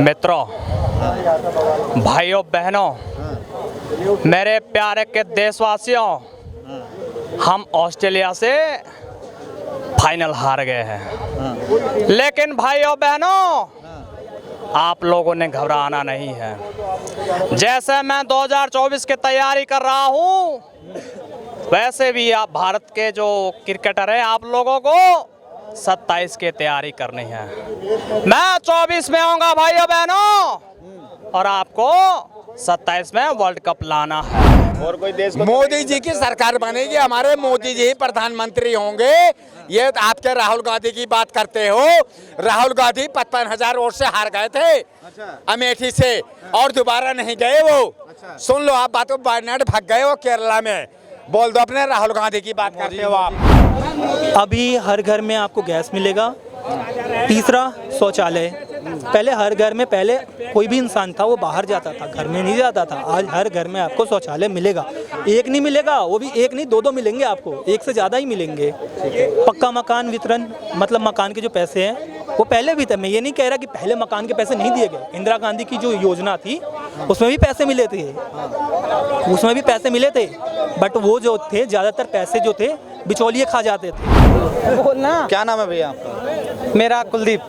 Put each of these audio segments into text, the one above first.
मित्रों, भाइयों बहनों, मेरे प्यारे के देशवासियों, हम ऑस्ट्रेलिया से फाइनल हार गए हैं। लेकिन भाइयों बहनों, आप लोगों ने घबराना नहीं है। जैसे मैं 2024 की तैयारी कर रहा हूँ, वैसे भी आप भारत के जो क्रिकेटर हैं, आप लोगों को 27 की तैयारी करनी है। मैं 24 में आऊँगा भाइयों बहनों, और आपको 27 में वर्ल्ड कप लाना है। और कोई देश को मोदी जी की सरकार बनेगी, हमारे मोदी जी प्रधानमंत्री होंगे। ये आपके राहुल गांधी की बात करते हो। राहुल गांधी 55,000 वोट से हार गए थे अमेठी से, और दोबारा नहीं गए वो। सुन लो आप बातों, वायनाड भाग गए वो केरला में। बोल दो अपने राहुल गांधी की बात करते हो आप। अभी हर घर में आपको गैस मिलेगा। तीसरा, शौचालय। पहले हर घर में, पहले कोई भी इंसान था वो बाहर जाता था, घर में नहीं जाता था। आज हर घर में आपको शौचालय मिलेगा। एक नहीं मिलेगा, वो भी एक नहीं, दो मिलेंगे। आपको एक से ज़्यादा ही मिलेंगे। पक्का मकान वितरण, मतलब मकान के जो पैसे हैं वो पहले भी थे। मैं ये नहीं कह रहा कि पहले मकान के पैसे नहीं दिए गए। इंदिरा गांधी की जो योजना थी उसमें भी पैसे मिले थे, बट वो जो थे, ज़्यादातर पैसे जो थे बिचौलिए खा जाते थे। बोलना। क्या नाम है भैया आपका? मेरा कुलदीप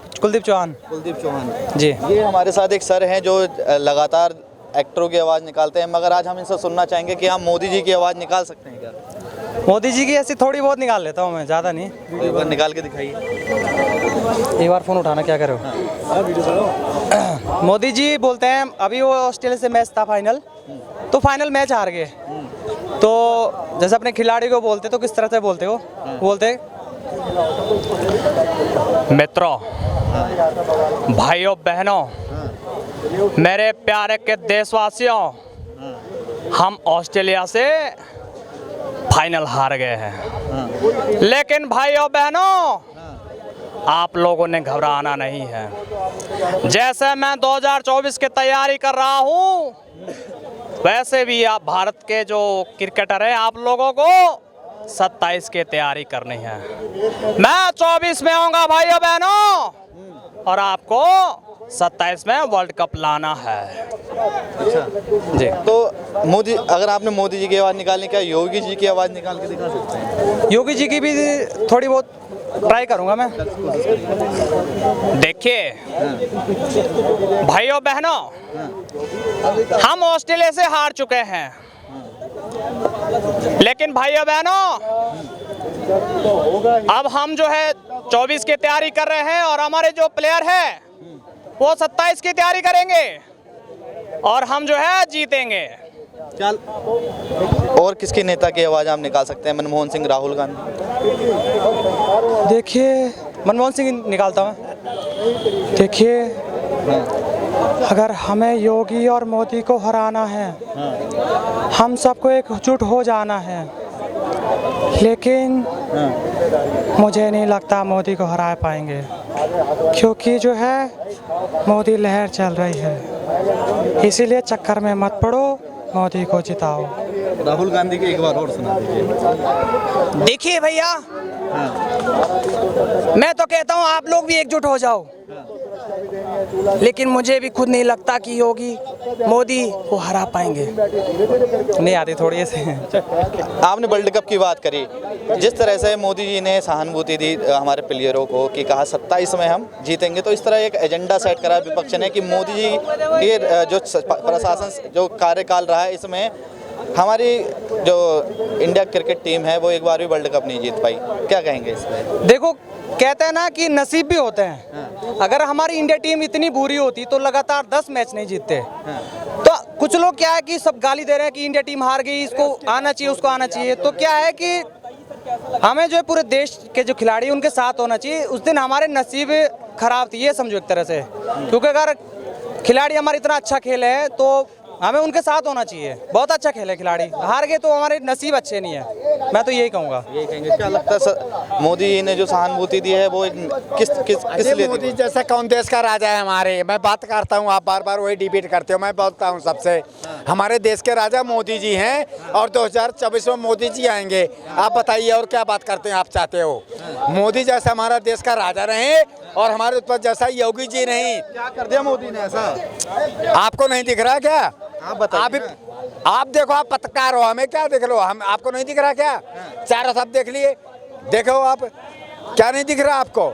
चौहान। कुलदीप चौहान जी। ये हमारे साथ एक सर हैं जो लगातार एक्टरों की आवाज़ निकालते हैं, मगर आज हम इनसे सुनना चाहेंगे कि हम मोदी जी की आवाज़ निकाल सकते हैं क्या? मोदी जी की ऐसी थोड़ी बहुत निकाल लेता हूँ मैं, ज़्यादा नहीं। एक बार निकाल के दिखाइए। एक बार फ़ोन उठाना, क्या करो। मोदी जी बोलते हैं, अभी वो ऑस्ट्रेलिया से मैच था फाइनल, तो फाइनल मैच हार गए। तो जैसे अपने खिलाड़ी को बोलते तो किस तरह से बोलते हो? बोलते मित्रों, भाइयों बहनों, मेरे प्यारे के देशवासियों, हम ऑस्ट्रेलिया से फाइनल हार गए हैं। लेकिन भाइयों बहनों, आप लोगों ने घबराना नहीं है। जैसे मैं 2024 की तैयारी कर रहा हूँ, वैसे भी आप भारत के जो क्रिकेटर हैं, आप लोगों को 27 की तैयारी करनी है। मैं 24 में आऊँगा भाइयों बहनों, और आपको 27 में वर्ल्ड कप लाना है। अच्छा जी। तो मोदी, अगर आपने मोदी जी की आवाज़ निकालनी, क्या योगी जी की आवाज़ निकाल के दिखा सकते हैं? योगी जी की भी थोड़ी बहुत ट्राई करूँगा मैं। देखिए भाइयों बहनों, हम ऑस्ट्रेलिया से हार चुके हैं। लेकिन भाइयों बहनों, अब हम जो है 24 की तैयारी कर रहे हैं, और हमारे जो प्लेयर हैं वो 27 की तैयारी करेंगे, और हम जो है जीतेंगे। चल, और किसकी नेता की आवाज़ आप निकाल सकते हैं? मनमोहन सिंह, राहुल गांधी? देखिए, मनमोहन सिंह निकालता हूँ। देखिए, अगर हमें योगी और मोदी को हराना है, हम सबको एकजुट हो जाना है। लेकिन मुझे नहीं लगता मोदी को हरा पाएंगे, क्योंकि जो है मोदी लहर चल रही है। इसीलिए चक्कर में मत पड़ो, मोदी को जिताओ। राहुल गांधी की एक बार और सुना दीजिए। देखिए भैया, मैं तो कहता हूँ आप लोग भी एकजुट हो जाओ। लेकिन मुझे भी खुद नहीं लगता कि योगी मोदी को हरा पाएंगे। नहीं आती थोड़ी से। आपने वर्ल्ड कप की बात करी, जिस तरह से मोदी जी ने सहानुभूति दी हमारे प्लेयरों को कि कहा 27 में हम जीतेंगे, तो इस तरह एक एजेंडा सेट करा विपक्ष ने कि मोदी जी के जो प्रशासन, जो कार्यकाल रहा है, इसमें हमारी जो इंडिया क्रिकेट टीम है वो एक बार भी वर्ल्ड कप नहीं जीत पाई। क्या कहेंगे इस पर? देखो, कहते हैं ना कि नसीब भी होते हैं। अगर हमारी इंडिया टीम इतनी बुरी होती तो लगातार 10 मैच नहीं जीतते। तो कुछ लोग क्या है कि सब गाली दे रहे हैं कि इंडिया टीम हार गई, इसको आना चाहिए, उसको आना चाहिए। तो क्या है कि हमें जो है पूरे देश के जो खिलाड़ी उनके साथ होना चाहिए। उस दिन हमारे नसीब खराब थी, ये समझो एक तरह से। क्योंकि अगर खिलाड़ी हमारे इतना अच्छा खेले हैं तो हमें उनके साथ होना चाहिए। बहुत अच्छा खेले खिलाड़ी, हार गए तो हमारे नसीब अच्छे नहीं है, मैं तो यही कहूँगा। यही कहेंगे। क्या लगता है सर, मोदी जी ने जो सहानुभूति दी है वो एक किस लिए दी? मोदी जैसा कौन देश का राजा है हमारे? मैं बात करता हूँ, आप बार बार वही डिबेट करते हो। मैं बोलता हूँ सबसे, हमारे देश के राजा मोदी जी हैं और 2024 में मोदी जी आएंगे। आप बताइए और क्या बात करते हैं आप चाहते हो? मोदी जैसा हमारा देश का राजा रहे और हमारे ऊपर जैसा योगी जी नहीं। क्या कर दिया मोदी ने ऐसा? आपको नहीं दिख रहा क्या? आप बताइए। आप देखो, आप पत्रकार हो, हमें क्या देख लो? हम आपको नहीं दिख रहा क्या? चारों सब देख लिए, देखो आप, क्या नहीं दिख रहा आपको?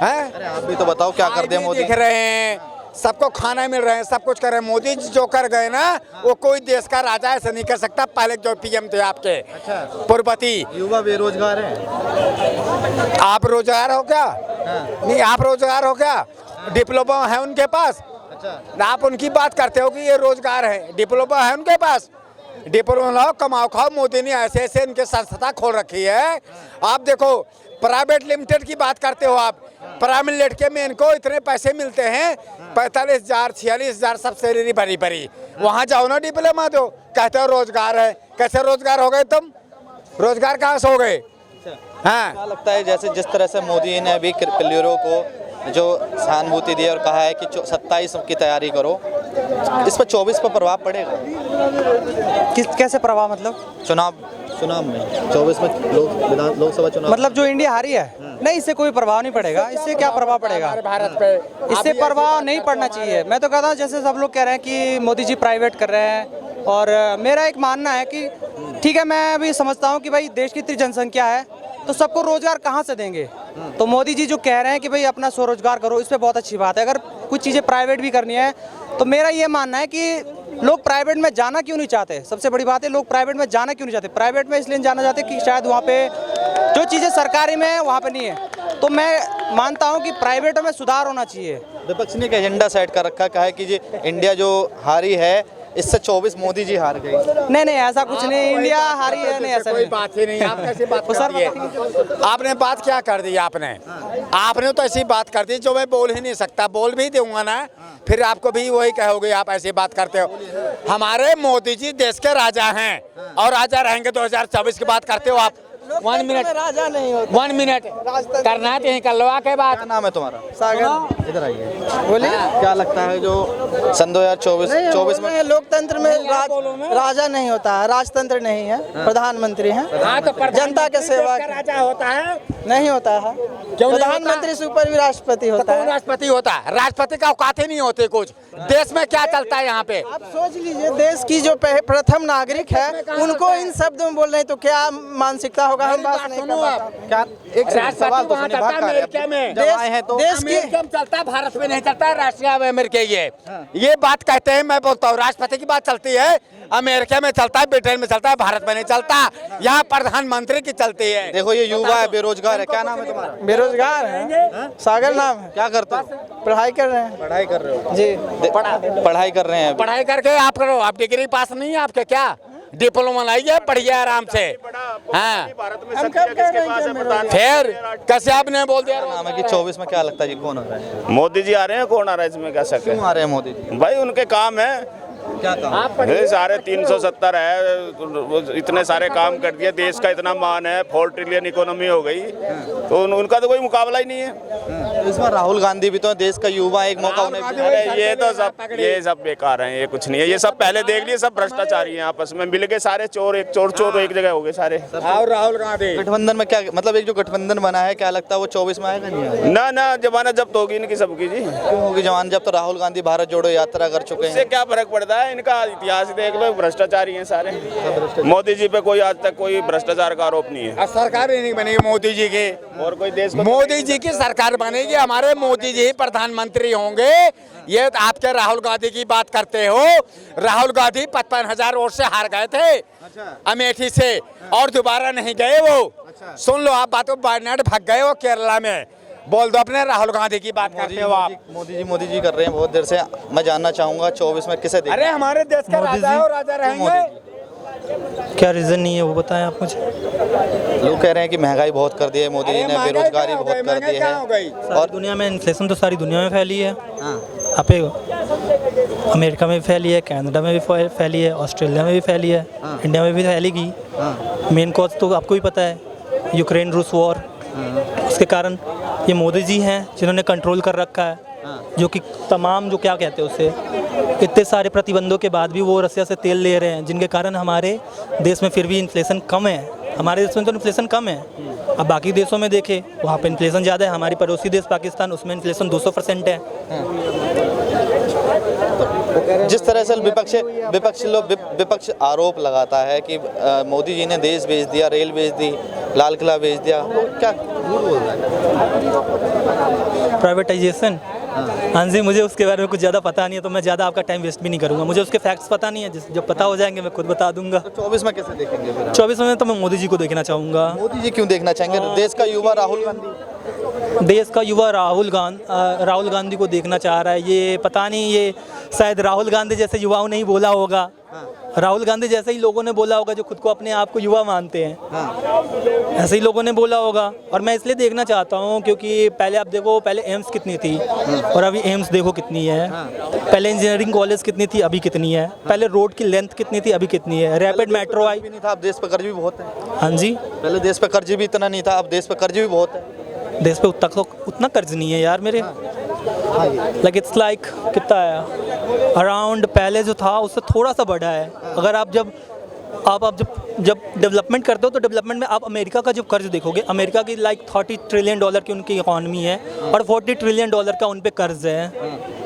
हैं? अरे आप भी तो बताओ क्या कर दिया मोदी? दिख रहे हैं, सबको खाना मिल रहे हैं, सब कुछ कर रहे हैं। मोदी जी जो कर गए ना, वो कोई देश का राजा ऐसा नहीं कर सकता। पहले जो पीएम थे आपके पूर्वपति। युवा बेरोजगार हैं। आप रोजगार हो क्या? नहीं, आप रोजगार हो क्या? डिप्लोमा है उनके पास। आप उनकी बात करते हो कि ये रोजगार है, डिप्लोमा है उनके पास। डिप्लोमा लाओ, कमाओ खाओ। मोदी ने ऐसे ऐसे इनके संस्था खोल रखी है। आप देखो, प्राइवेट लिमिटेड की बात करते हो आप। प्राइवेट लिमिटेड में इनको इतने पैसे मिलते हैं, 45,000 46,000 सब सैलरी भरी भरी। वहाँ जाओ ना, डिप्लोमा दो, कहते हो रोजगार है। कैसे रोजगार हो गए तुम? रोजगार कहाँ से हो गए? हाँ, क्या लगता है जैसे जिस तरह से मोदी ने अभी प्लेयरों को जो सहानुभूति दी और कहा है कि 27 की तैयारी करो, इस पर 24 पर प्रभाव पड़ेगा? कैसे प्रभाव मतलब? चुनाव में 24 में लोकसभा चुनाव, मतलब जो इंडिया हारी है, नहीं, इससे कोई प्रभाव नहीं पड़ेगा। इससे क्या प्रभाव पड़ेगा भारत पे? इससे प्रभाव नहीं पड़ना चाहिए। मैं तो कहता हूँ, जैसे सब लोग कह रहे हैं कि मोदी जी प्राइवेट कर रहे हैं, और मेरा एक मानना है कि ठीक है, मैं भी समझता हूँ कि भाई देश की इतनी जनसंख्या है तो सबको रोजगार कहाँ से देंगे। तो मोदी जी जो कह रहे हैं कि भाई अपना स्वरोजगार करो, इस पर बहुत अच्छी बात है। अगर कुछ चीज़ें प्राइवेट भी करनी है तो मेरा ये मानना है कि लोग प्राइवेट में जाना क्यों नहीं चाहते। सबसे बड़ी बात है, लोग प्राइवेट में जाना क्यों नहीं चाहते। प्राइवेट में इसलिए जाना चाहते कि शायद वहाँ पे जो चीज़ें सरकारी में है वहाँ पे नहीं है। तो मैं मानता हूँ कि प्राइवेटों में सुधार होना चाहिए। विपक्ष ने एक एजेंडा सेट कर रखा है कि जी इंडिया जो हारी है, इससे 24 मोदी जी हार गई। नहीं, ऐसा कुछ नहीं, इंडिया हारी है, नहीं ऐसा कोई नहीं। बात ही नहीं। आप कैसी बात कर दिए? आपने बात क्या कर दी? आपने तो ऐसी बात कर दी जो मैं बोल ही नहीं सकता। बोल भी दूंगा ना, फिर आपको भी वही कहोगे आप ऐसी बात करते हो। हमारे मोदी जी देश के राजा हैं और राजा रहेंगे 2024 की बात करते हो आप। 1 मिनट राजा नहीं होता। 1 मिनट करना है तो यहीं कर लो आके बात। क्या नाम है तुम्हारा? सागर। इधर आइए। बोलिए। क्या लगता है जो सन 2024 में लोकतंत्र में राजा नहीं होता है, राजतंत्र नहीं है, प्रधानमंत्री है, जनता के सेवा राजा होता है? नहीं होता है। प्रधानमंत्री से ऊपर भी राष्ट्रपति होता है। राष्ट्रपति होता है? राष्ट्रपति का औकात ही नहीं होते कुछ। देश में क्या चलता है यहाँ पे? आप सोच लीजिए, देश की जो प्रथम नागरिक है उनको इन शब्दों में बोल रहे हैं तो क्या मानसिकता होगा? हम बात नहीं कर पाते। क्या एक सवाल तो सुनिए, भाग अमेरिका में जब आए हैं तो देश की अमेरिका में चलता है, भारत में नहीं चलता है। राष्ट्रीय में अमेरिका ये बात कहते हैं। मैं बोलता हूँ राष्ट्रपति की बात चलती है, अमेरिका में चलता है, ब्रिटेन में चलता है, भारत में नहीं चलता। यहाँ प्रधानमंत्री की चलती है। देखो ये युवा है, बेरोजगार है। क्या नाम है तुम्हारा? बेरोजगार है, सागर नाम है। क्या करते हो? पढ़ाई कर रहे हैं पढ़ाई कर रहे हो? जी। पढ़ाई कर रहे हैं। पढ़ाई करके आप करो। आप डिग्री पास नहीं है आपके? क्या डिप्लोमा लाइए, पढ़िए आराम से। हाँ, फिर कैसे आपने बोल दिया? नाम है कि 24 में क्या लगता है जी कौन आ रहा है? मोदी जी आ रहे हैं। कौन आ रहा है इसमें क्या शक है? क्यों आ रहे हैं मोदी जी? भाई उनके काम है। क्या काम? ये सारे 370 है, इतने सारे काम कर दिए। देश का इतना मान है, 4 ट्रिलियन इकोनॉमी हो गई, तो उनका तो कोई मुकाबला ही नहीं है। इस बार राहुल गांधी भी तो देश का युवा, एक मौका उन्हें भी- अरे ये सब बेकार हैं, ये कुछ नहीं है। ये सब पहले देख लिए, सब भ्रष्टाचारी हैं। आपस में मिल के सारे चोर, एक चोर एक जगह हो गए सारे। और राहुल गांधी गठबंधन में क्या मतलब, एक जो गठबंधन बना है, क्या लगता है वो 24 में आएगा नहीं आएगा? ना जमानत जब्त होगी इनकी सबकी जी। क्यों होगी जवान? जब तो राहुल गांधी भारत जोड़ो यात्रा कर चुके इससे हैं। क्या फर्क पड़ता है? इनका इतिहास देख लो, भ्रष्टाचारी हैं सारे। मोदी जी पे कोई आज तक कोई भ्रष्टाचार का आरोप नहीं है। सरकार ही नहीं बनेगी मोदी जी की। और कोई देश को मोदी जी की सरकार बनेगी, हमारे मोदी जी प्रधानमंत्री होंगे। ये आपके राहुल गांधी की बात करते हो। राहुल गांधी 55,000 वोट से हार गए थे अमेठी से, और दोबारा नहीं गए वो। सुन लो आप बातों, वायनाड भाग गए वो केरला में। बोल दो अपने राहुल गांधी की बात करते हो आप। मोदी जी कर रहे हैं बहुत देर से। मैं जानना चाहूंगा 24 में किसे देखें? अरे हमारे देश का राजा है और राजा रहेंगे। क्या रीज़न नहीं है वो बताएं आप मुझे। लोग कह रहे हैं कि महंगाई बहुत कर दी है मोदी जी ने, बेरोजगारी बहुत कर दी है। और दुनिया में इन्फ्लेशन तो सारी दुनिया में फैली है। आप अमेरिका में भी फैली है, कनाडा में भी फैली है, ऑस्ट्रेलिया में भी फैली है, इंडिया में भी फैलेगी। मेन कॉज तो आपको ही पता है, यूक्रेन रूस वॉर। उसके कारण ये मोदी जी हैं जिन्होंने कंट्रोल कर रखा है, जो कि तमाम जो क्या कहते हैं उसे, इतने सारे प्रतिबंधों के बाद भी वो रसिया से तेल ले रहे हैं, जिनके कारण हमारे देश में फिर भी इन्फ्लेशन कम है। हमारे देश में तो इन्फ्लेशन कम है, अब बाकी देशों में देखें वहाँ पे इन्फ्लेशन ज़्यादा है। हमारी पड़ोसी देश पाकिस्तान, उसमें इन्फ्लेशन 200% है। जिस तरह से विपक्ष आरोप लगाता है कि मोदी जी ने देश बेच दिया, रेल बेच दी, लाल किला बेच दिया, तो क्या झूठ बोल रहा है? प्राइवेटाइजेशन, हाँ जी, मुझे उसके बारे में कुछ ज़्यादा पता नहीं है, तो मैं ज़्यादा आपका टाइम वेस्ट भी नहीं करूँगा। मुझे उसके फैक्ट्स पता नहीं है, जब पता हो जाएंगे मैं खुद बता दूंगा। तो 24 में कैसे देखेंगे फिर? 24 में तो मैं मोदी जी को देखना चाहूँगा। मोदी जी क्यों देखना चाहेंगे? देश का युवा राहुल गांधी, देश का युवा राहुल गांधी को देखना चाह रहा है। ये पता नहीं, ये शायद राहुल गांधी जैसे युवाओं ने ही बोला होगा, राहुल गांधी जैसे ही लोगों ने बोला होगा जो खुद को अपने आप को युवा मानते हैं, ऐसे ही लोगों ने बोला होगा। और मैं इसलिए देखना चाहता हूँ क्योंकि पहले आप देखो, पहले एम्स कितनी थी और अभी एम्स देखो कितनी है। पहले इंजीनियरिंग कॉलेज कितनी थी, अभी कितनी है। पहले रोड की लेंथ कितनी थी, अभी कितनी है। रैपिड मेट्रो आई नहीं था, अब देश पे कर्ज भी बहुत है। हाँ जी, पहले देश पे कर्ज भी इतना नहीं था, अब देश पे कर्ज भी बहुत है। देश पे उतना कर्ज नहीं है यार मेरे। लाइक इट्स लाइक कितना है, अराउंड पहले जो था उससे थोड़ा सा बढ़ा है। अगर आप जब डेवलपमेंट करते हो तो डेवलपमेंट में आप अमेरिका का जो कर्ज देखोगे, अमेरिका की लाइक $30 ट्रिलियन की उनकी इकॉनमी है और $40 ट्रिलियन का उन पे कर्ज है।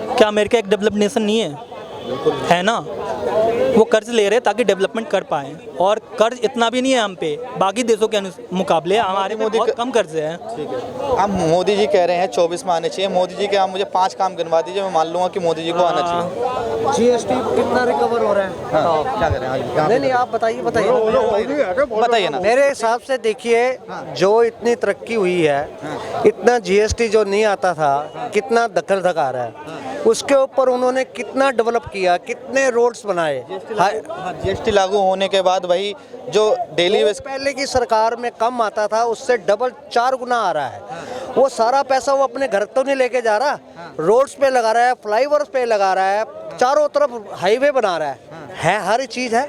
क्या अमेरिका एक डेवलप्ड नेशन नहीं है ना? वो कर्ज ले रहे हैं ताकि डेवलपमेंट कर पाएँ, और कर्ज इतना भी नहीं है हम पे, बाकी देशों के मुकाबले हमारे में बहुत कम कर्ज है। ठीक है, आप मोदी जी कह रहे हैं 24 में आने चाहिए। मोदी जी के आप मुझे 5 काम गिनवा दीजिए, मैं मान लूँगा कि मोदी जी को आना चाहिए। जीएसटी कितना रिकवर हो रहा है? हाँ, क्या करें? नहीं, आप बताइए बताइए ना। मेरे हिसाब से देखिए, जो इतनी तरक्की हुई है, इतना जीएसटी जो नहीं आता था, कितना दखल धका रहा है, उसके ऊपर उन्होंने कितना डेवलप किया, कितने रोड्स बनाए। जीएसटी लागू होने के बाद वही जो डेली बेस पहले की सरकार में कम आता था, उससे डबल 4 गुना आ रहा है। वो सारा पैसा वो अपने घर तो नहीं लेके जा रहा, रोड्स पे लगा रहा है, फ्लाईओवर्स पे लगा रहा है, चारों तरफ हाईवे बना रहा है। हर चीज़ है।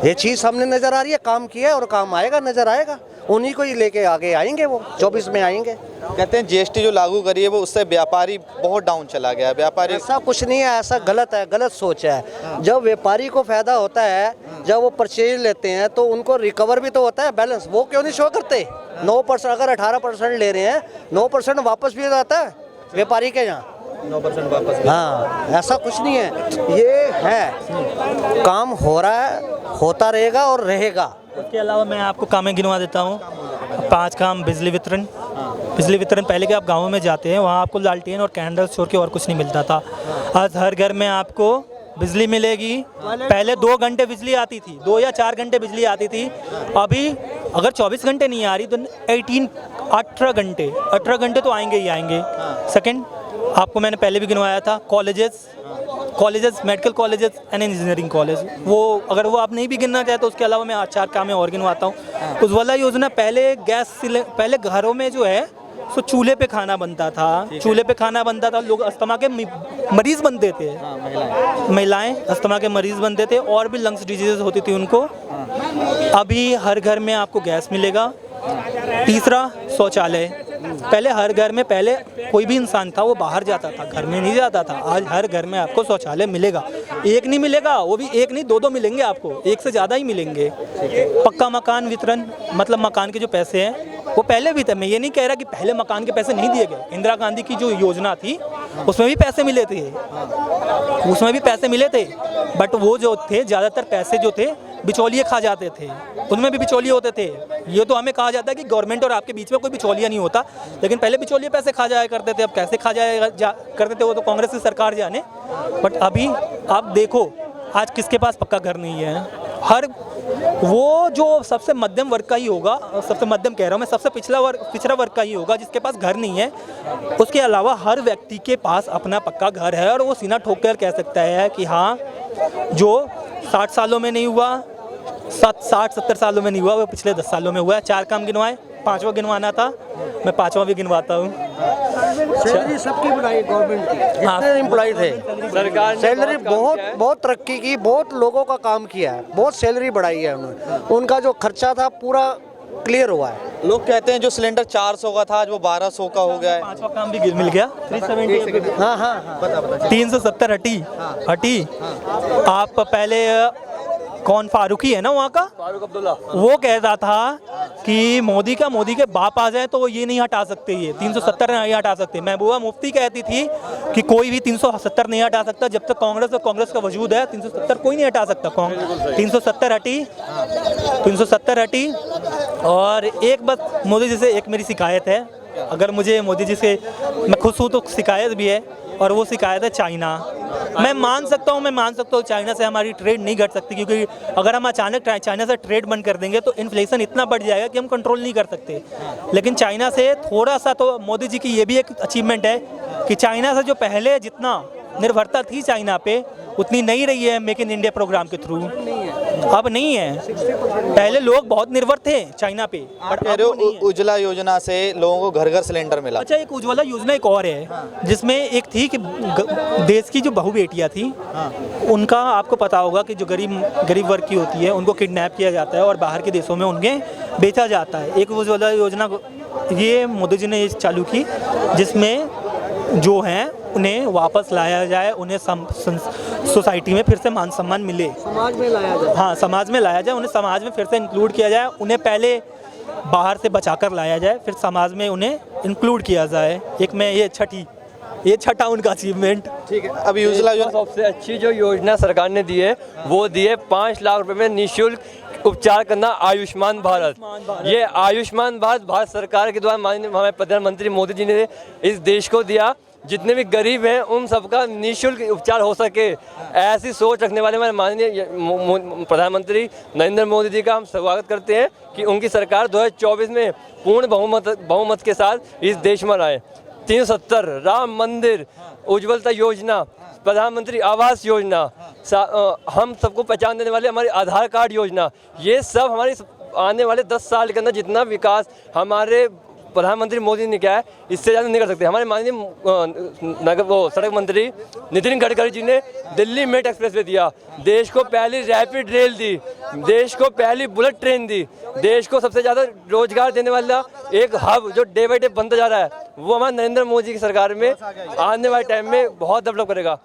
ये चीज़ सामने नजर आ रही है, काम किया है और काम आएगा, नजर आएगा। उन्हीं को ही लेके आगे आएंगे, वो 24 में आएंगे। कहते हैं जीएसटी जो लागू करी है वो उससे व्यापारी बहुत डाउन चला गया। व्यापारी ऐसा कुछ नहीं है, ऐसा गलत है, गलत सोच है। जब व्यापारी को फायदा होता है, जब वो परचेज लेते हैं तो उनको रिकवर भी तो होता है, बैलेंस। वो क्यों नहीं शो करते? 9%, अगर 18% ले रहे हैं, 9% वापस भी आता है व्यापारी के यहाँ। 9% वापस। हाँ, ऐसा कुछ नहीं है, ये है, काम हो रहा है, होता रहेगा और रहेगा। उसके अलावा मैं आपको कामें गिनवा देता हूँ। 5 काम। बिजली वितरण। बिजली वितरण, पहले के आप गाँवों में जाते हैं, वहाँ आपको लालटेन और कैंडल छोड़ के और कुछ नहीं मिलता था। आज हर घर में आपको बिजली मिलेगी। पहले 2 घंटे बिजली आती थी, 2 या 4 घंटे बिजली आती थी। अभी अगर 24 घंटे नहीं आ रही तो 18 घंटे तो आएंगे ही आएंगे। सेकंड, आपको मैंने पहले भी गिनवाया था, colleges, medical colleges and engineering college. वो अगर वो आप नहीं भी गिनना चाहे तो उसके अलावा मैं 4 काम और गिनवाता हूँ। उज्ज्वला योजना, पहले घरों में जो है सो चूल्हे पे खाना बनता था, लोग अस्थमा के मरीज बनते थे। महिलाएं अस्थमा के मरीज बनते थे और भी लंग्स डिजीज होती थी उनको। अभी हर घर में आपको गैस मिलेगा। तीसरा, शौचालय। पहले हर घर में, पहले कोई भी इंसान था वो बाहर जाता था, घर में नहीं जाता था। आज हर घर में आपको शौचालय मिलेगा। एक नहीं मिलेगा, वो भी एक नहीं, 2 मिलेंगे आपको, एक से ज़्यादा ही मिलेंगे। पक्का मकान वितरण, मतलब मकान के जो पैसे हैं वो पहले भी थे। मैं ये नहीं कह रहा कि पहले मकान के पैसे नहीं दिए गए। इंदिरा गांधी की जो योजना थी उसमें भी पैसे मिले थे, बट वो जो थे ज़्यादातर पैसे जो थे बिचौलिए खा जाते थे, उनमें भी बिचौलिए होते थे। ये तो हमें कहा जाता है कि गवर्नमेंट और आपके बीच में कोई बिचौलिया नहीं होता, लेकिन पहले बिचौलिए पैसे खा जाया करते थे। अब कैसे खा करते थे वो तो कांग्रेस की सरकार जाने। बट अभी आप देखो, आज किसके पास पक्का घर नहीं है? वो जो सबसे मध्यम वर्ग का ही होगा, सबसे मध्यम कह रहा हूँ मैं, सबसे पिछड़ा वर्ग का ही होगा जिसके पास घर नहीं है। उसके अलावा हर व्यक्ति के पास अपना पक्का घर है और वो सीना ठोक कर कह सकता है कि हाँ, जो 60 सालों में नहीं हुआ, 60-70 सालों में नहीं हुआ, वो पिछले 10 सालों में हुआ है। 4 काम गिनवाए, 5वां गिनवाना था, मैं 5वां भी गिनवाता हूँ। सैलरी सबकी बढ़ाई गवर्नमेंट की, जितने एम्प्लॉय थे सरकार सैलरी बहुत तरक्की की, बहुत लोगों का काम किया है, बहुत सैलरी बढ़ाई है उन्होंने, उनका जो खर्चा था पूरा क्लियर हुआ है। लोग कहते हैं जो सिलेंडर 400 का था आज वो 1200 का हो गया है। 5वां काम भी मिल गया 370 हाँ बता 370 हटी। आप पहले कौन फारूकी है ना वहाँ का, फारूक अब्दुल्ला, वो कहता था कि मोदी के बाप आ जाए तो ये नहीं हटा सकते, ये 370 नहीं हटा सकते। महबूबा मुफ्ती कहती थी कि कोई भी 370 नहीं हटा सकता, जब तक कांग्रेस का वजूद है 370 कोई नहीं हटा सकता। 370 हटी। और एक बात मोदी जी से एक मेरी शिकायत है, अगर मुझे मोदी जी से, मैं खुश हूँ तो शिकायत भी है, और वो शिकायत है चाइना। मैं मान सकता हूँ चाइना से हमारी ट्रेड नहीं घट सकती, क्योंकि अगर हम अचानक चाइना से ट्रेड बंद कर देंगे तो इन्फ्लेशन इतना बढ़ जाएगा कि हम कंट्रोल नहीं कर सकते। लेकिन चाइना से थोड़ा सा, तो मोदी जी की ये भी एक अचीवमेंट है कि चाइना से जो पहले जितना निर्भरता थी चाइना पे उतनी नहीं रही है मेक इन इंडिया प्रोग्राम के थ्रू, अब नहीं है। पहले लोग बहुत निर्भर थे चाइना पे। आप कह रहे हो उज्ज्वला योजना से लोगों को घर घर सिलेंडर मिला। अच्छा, एक उज्ज्वला योजना एक और है जिसमें एक थी कि देश की जो बहू बेटियां थी उनका, आपको पता होगा कि जो गरीब वर्ग की होती है उनको किडनैप किया जाता है और बाहर के देशों में उन्हें बेचा जाता है। एक उज्ज्वला योजना ये मोदी जी ने चालू की, जिसमें जो हैं उन्हें वापस लाया जाए, उन्हें सोसाइटी में फिर से मान सम्मान मिले, समाज में लाया जाए। हाँ, समाज में लाया जाए, उन्हें समाज में फिर से इंक्लूड किया जाए। उन्हें पहले बाहर से बचाकर लाया जाए, फिर समाज में उन्हें इंक्लूड किया जाए। एक में ये छठा उनका अचीवमेंट। ठीक है, अभी उज्ज्वला योजना सबसे अच्छी जो योजना सरकार ने दी है वो दी है 5 लाख रुपए में निःशुल्क उपचार करना, आयुष्मान भारत। ये आयुष्मान भारत सरकार के द्वारा माननीय हमारे प्रधानमंत्री मोदी जी ने इस देश को दिया। जितने भी गरीब हैं उन सबका निःशुल्क उपचार हो सके, ऐसी सोच रखने वाले हमारे माननीय प्रधानमंत्री नरेंद्र मोदी जी का हम स्वागत करते हैं कि उनकी सरकार 2024 में पूर्ण बहुमत के साथ इस देश में आए। 370 राम मंदिर, उज्ज्वलता योजना, प्रधानमंत्री आवास योजना, हम सबको पहचान देने वाले हमारी आधार कार्ड योजना, ये सब हमारी आने वाले 10 साल के अंदर जितना विकास हमारे प्रधानमंत्री मोदी ने किया है इससे ज़्यादा नहीं कर सकते। हमारे माननीय सड़क मंत्री नितिन गडकरी जी ने दिल्ली मेट एक्सप्रेसवे दिया, देश को पहली रैपिड रेल दी, देश को पहली बुलेट ट्रेन दी, देश को सबसे ज़्यादा रोजगार देने वाला एक हब जो डे बाई डे बनता जा रहा है वो हमारे नरेंद्र मोदी की सरकार में आने वाले टाइम में बहुत डेवलप करेगा।